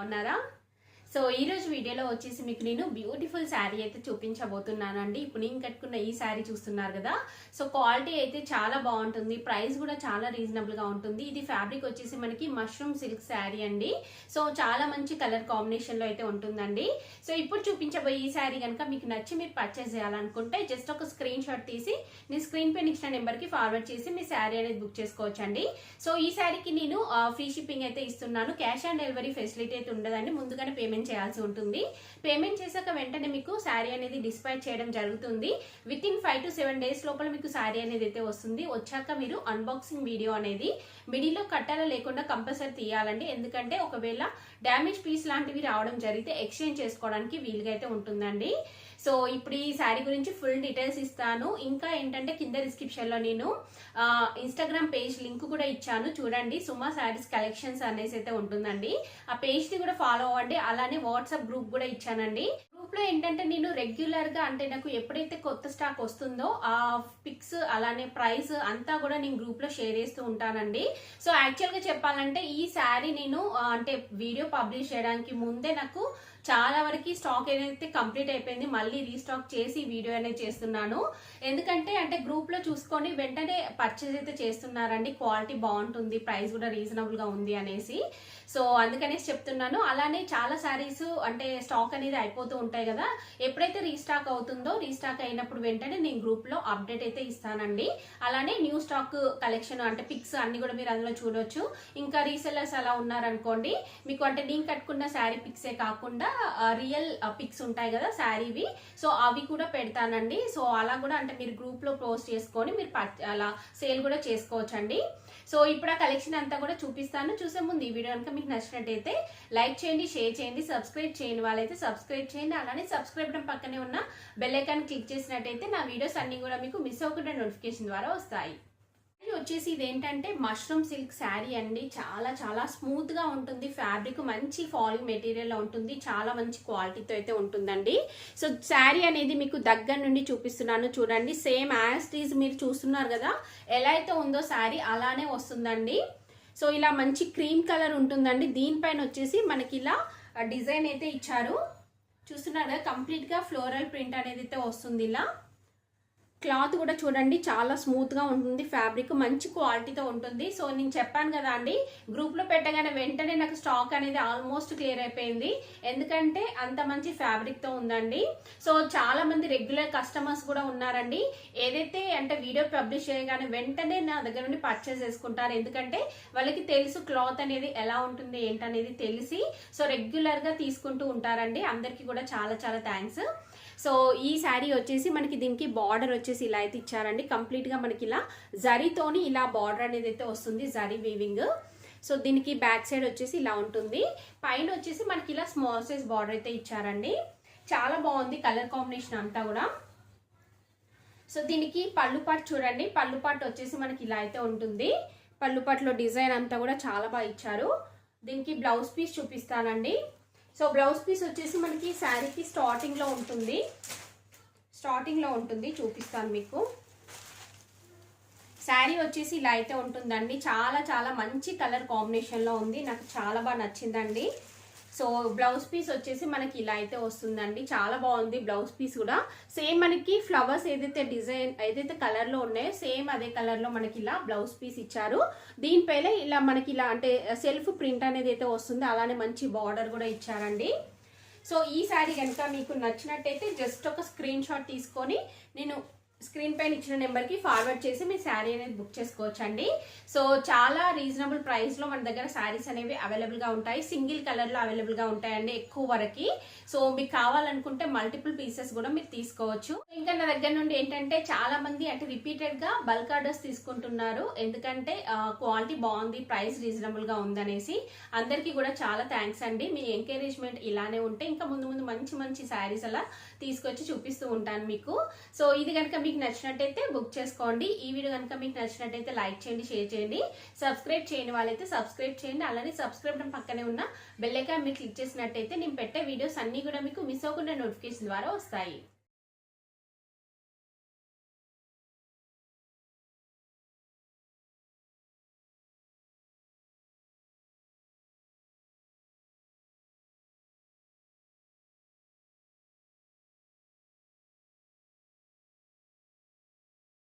బాగున్నారా? సో ఈ రోజు వీడియోలో వచ్చేసి మీకు నేను బ్యూటిఫుల్ శారీ అయితే చూపించబోతున్నానండి. ఇప్పుడు నేను కట్టుకున్న ఈ శారీ చూస్తున్నారు కదా. సో క్వాలిటీ అయితే చాలా బాగుంటుంది, ప్రైస్ కూడా చాలా రీజనబుల్ గా ఉంటుంది. ఇది ఫ్యాబ్రిక్ వచ్చేసి మనకి మష్రూమ్ సిల్క్ శారీ అండి. సో చాలా మంచి కలర్ కాంబినేషన్ లో అయితే ఉంటుందండి. సో ఇప్పుడు చూపించబోయే ఈ శారీ కనుక మీకు నచ్చి మీరు పర్చేస్ చేయాలనుకుంటే జస్ట్ ఒక స్క్రీన్ షాట్ తీసి నేను స్క్రీన్ పైన ఇచ్చిన నెంబర్ కి ఫార్వర్డ్ చేసి మీ శారీ అనేది బుక్ చేసుకోవచ్చండి. సో ఈ శారీకి నేను ఫ్రీ షిప్పింగ్ అయితే ఇస్తున్నాను. క్యాష్ ఆన్ డెలివరీ ఫెసిలిటీ అయితే ఉండదండి, ముందుగానే పేమెంట్ చేయాల్సి ఉంటుంది. పేమెంట్ చేశాక వెంటనే మీకు శారీ అనేది డిస్పాచ్ చేయడం జరుగుతుంది. విత్ ఇన్ 5 to 7 days లోపల మీకు శారీ అనేది అయితే వస్తుంది. వచ్చాక మీరు అన్బాక్సింగ్ వీడియో అనేది మిడిల్లో కట్టాలా లేకుండా కంపల్సరీ తీయాలండి. ఎందుకంటే ఒకవేళ డ్యామేజ్ పీస్ లాంటివి రావడం జరిగితే ఎక్స్చేంజ్ చేసుకోవడానికి వీలుగా అయితే ఉంటుందండి. సో ఇప్పుడు ఈ శారీ గురించి ఫుల్ డీటెయిల్స్ ఇస్తాను. ఇంకా ఏంటంటే కింద డిస్క్రిప్షన్ లో నేను ఇన్స్టాగ్రామ్ పేజ్ లింక్ కూడా ఇచ్చాను, చూడండి. సుమా శారీస్ కలెక్షన్స్ అనేసి అయితే ఉంటుందండి. ఆ పేజ్ ని కూడా ఫాలో అవ్వండి. అలానే వాట్సాప్ గ్రూప్ కూడా ఇచ్చానండి. గ్రూప్ లో ఏంటంటే నేను రెగ్యులర్ గా అంటే నాకు ఎప్పుడైతే కొత్త స్టాక్ వస్తుందో ఆ పిక్స్ అలానే ప్రైస్ అంతా కూడా నేను గ్రూప్ లో షేర్ చేస్తూ ఉంటానండి. సో యాక్చువల్ గా చెప్పాలంటే ఈ శారీ నేను అంటే వీడియో పబ్లిష్ చేయడానికి ముందే నాకు చాలా వరకు స్టాక్ ఏదైతే కంప్లీట్ అయిపోయింది, మళ్ళీ రీస్టాక్ చేసి వీడియో అనేది చేస్తున్నాను. ఎందుకంటే అంటే గ్రూప్ లో చూసుకొని వెంటనే పర్చేజ్ అయితే చేస్తున్నారండి. క్వాలిటీ బాగుంటుంది, ప్రైస్ కూడా రీజనబుల్ గా ఉంది అనేసి. సో అందుకనేసి చెప్తున్నాను. అలానే చాలా శారీస్ అంటే స్టాక్ అనేది అయిపోతూ ఉంటాయి కదా, ఎప్పుడైతే రీస్టాక్ అవుతుందో రీస్టాక్ అయినప్పుడు వెంటనే నేను గ్రూప్ లో అప్డేట్ అయితే ఇస్తానండి. అలానే న్యూ స్టాక్ కలెక్షన్ అంటే పిక్స్ అన్ని కూడా మీరు అందులో చూడొచ్చు. ఇంకా రీసెల్లర్స్ అలా ఉన్నారనుకోండి, మీకు అంటే నేను కట్టుకున్న శారీ పిక్సే కాకుండా రియల్ పిక్స్ ఉంటాయి కదా శారీవి, సో అవి కూడా పెడతానండి. సో అలా కూడా అంటే మీరు గ్రూప్ లో పోస్ట్ చేసుకొని మీరు అలా సేల్ కూడా చేసుకోవచ్చండి. సో ఇప్పుడు ఆ కలెక్షన్ అంతా కూడా చూపిస్తాను. చూసే ముందు ఈ వీడియో కనుక మీకు నచ్చినట్టయితే లైక్ చేయండి, షేర్ చేయండి, సబ్స్క్రైబ్ చేయని వాళ్ళైతే సబ్స్క్రైబ్ చేయండి. అలానే సబ్స్క్రైబ్ బటన్ పక్కనే ఉన్న బెల్ ఐకాన్ క్లిక్ చేసినట్టయితే నా వీడియోస్ అన్ని కూడా మీకు మిస్ అవ్వకుండా నోటిఫికేషన్ ద్వారా వస్తాయి. వచ్చేసి ఇదేంటంటే మష్రూమ్ సిల్క్ శారీ అండి. చాలా చాలా స్మూత్ గా ఉంటుంది, ఫ్యాబ్రిక్ మంచి ఫాలింగ్ మెటీరియల్ లో ఉంటుంది, చాలా మంచి క్వాలిటీతో అయితే ఉంటుందండి. సో శారీ అనేది మీకు దగ్గర నుండి చూపిస్తున్నాను, చూడండి. సేమ్ యాజ్ ఇట్ ఈజ్ మీరు చూస్తున్నారు కదా ఎలా అయితే ఉందో శారీ అలానే వస్తుందండి. సో ఇలా మంచి క్రీమ్ కలర్ ఉంటుందండి. దీనిపైన వచ్చేసి మనకి ఇలా డిజైన్ అయితే ఇచ్చారు, చూస్తున్నారు కదా. కంప్లీట్ గా ఫ్లోరల్ ప్రింట్ అనేది అయితే వస్తుంది. ఇలా క్లాత్ కూడా చూడండి చాలా స్మూత్ గా ఉంటుంది, ఫ్యాబ్రిక్ మంచి క్వాలిటీతో ఉంటుంది. సో నేను చెప్పాను కదా అండి, గ్రూప్ లో పెట్టగానే వెంటనే నాకు స్టాక్ అనేది ఆల్మోస్ట్ క్లియర్ అయిపోయింది, ఎందుకంటే అంత మంచి ఫ్యాబ్రిక్ తో ఉందండి. సో చాలా మంది రెగ్యులర్ కస్టమర్స్ కూడా ఉన్నారండి, ఏదైతే అంటే వీడియో పబ్లిష్ చేయగానే వెంటనే నా దగ్గర నుండి పర్చేస్ చేసుకుంటారు. ఎందుకంటే వాళ్ళకి తెలుసు క్లాత్ అనేది ఎలా ఉంటుంది ఏంటనేది తెలిసి సో రెగ్యులర్ గా తీసుకుంటూ ఉంటారండి. అందరికి కూడా చాలా చాలా థ్యాంక్స్. సో ఈ శారీ వచ్చేసి మనకి దీనికి బార్డర్ వచ్చేసి ఇలా అయితే ఇచ్చారండి. కంప్లీట్ గా మనకి ఇలా జరీతోని ఇలా బార్డర్ అనేది అయితే వస్తుంది, జరీ వీవింగ్. సో దీనికి బ్యాక్ సైడ్ వచ్చేసి ఇలా ఉంటుంది, పైన వచ్చేసి మనకి ఇలా స్మాల్ సైజ్ బార్డర్ అయితే ఇచ్చారండి. చాలా బాగుంది కలర్ కాంబినేషన్ అంతా కూడా. సో దీనికి పళ్ళు పాటు చూడండి, పళ్ళు పాటు వచ్చేసి మనకి ఇలా అయితే ఉంటుంది. పళ్ళు పాటులో డిజైన్ అంతా కూడా చాలా బాగా ఇచ్చారు. దీనికి బ్లౌజ్ పీస్ చూపిస్తానండి. సో బ్లౌజ్ పీస్ వచ్చేసి మనకి శారీకి స్టార్టింగ్ లో ఉంటుంది, చూపిస్తాను మీకు. శారీ వచ్చేసి ఇలా అయితే ఉంటుందండి. చాలా చాలా మంచి కలర్ కాంబినేషన్ లో ఉంది, నాకు చాలా బాగా నచ్చిందండి. సో బ్లౌజ్ పీస్ వచ్చేసి మనకి ఇలా అయితే వస్తుందండి, చాలా బాగుంది. బ్లౌజ్ పీస్ కూడా సేమ్ మనకి ఫ్లవర్స్ ఏదైతే డిజైన్ ఏదైతే కలర్ లో ఉన్నాయో సేమ్ అదే కలర్ లో మనకి ఇలా బ్లౌజ్ పీస్ ఇచ్చారు. దీనిపైన ఇలా మనకి ఇలా అంటే సెల్ఫ్ ప్రింట్ అనేది అయితే వస్తుంది, అలానే మంచి బార్డర్ కూడా ఇచ్చారండి. సో ఈ శారీ కనుక మీకు నచ్చినట్టయితే జస్ట్ ఒక స్క్రీన్ షాట్ తీసుకొని నేను స్క్రీన్ పైన ఇచ్చిన నెంబర్ కి ఫార్వర్డ్ చేసి మీ శారీ అనేది బుక్ చేసుకోవచ్చండి. సో చాలా రీజనబుల్ ప్రైస్ లో మన దగ్గర శారీస్ అనేవి అవైలబుల్ గా ఉంటాయి, సింగిల్ కలర్ లో అవైలబుల్ గా ఉంటాయండి ఎక్కువ వరకు. సో మీకు కావాలనుకుంటే మల్టిపుల్ పీసెస్ కూడా మీరు తీసుకోవచ్చు. ఇంకా నా దగ్గర నుండి ఏంటంటే చాలా మంది అంటే రిపీటెడ్ గా బల్క్ ఆర్డర్స్ తీసుకుంటున్నారు, ఎందుకంటే క్వాలిటీ బాగుంది, ప్రైస్ రీజనబుల్ గా ఉందనేసి. అందరికి కూడా చాలా థ్యాంక్స్ అండి. మీ ఎంకరేజ్మెంట్ ఇలానే ఉంటే ఇంకా ముందు ముందు మంచి మంచి శారీస్ అలా తీసుకొచ్చి చూపిస్తూ ఉంటాను మీకు. సో ఇది కనుక మీకు నచ్చినట్టయితే బుక్ చేసుకోండి. ఈ వీడియో కనుక మీకు నచ్చినట్టయితే లైక్ చేయండి, షేర్ చేయండి, సబ్స్క్రైబ్ చేయని వాళ్ళైతే సబ్స్క్రైబ్ చేయండి. అలానే సబ్స్క్రైబ్ పక్కనే ఉన్న బెల్ ఐకాన్ మీరు క్లిక్ చేసినట్టయితే నేను పెట్టే వీడియోస్ అన్ని కూడా మీకు మిస్ అవ్వకుండా నోటిఫికేషన్ ద్వారా వస్తాయి.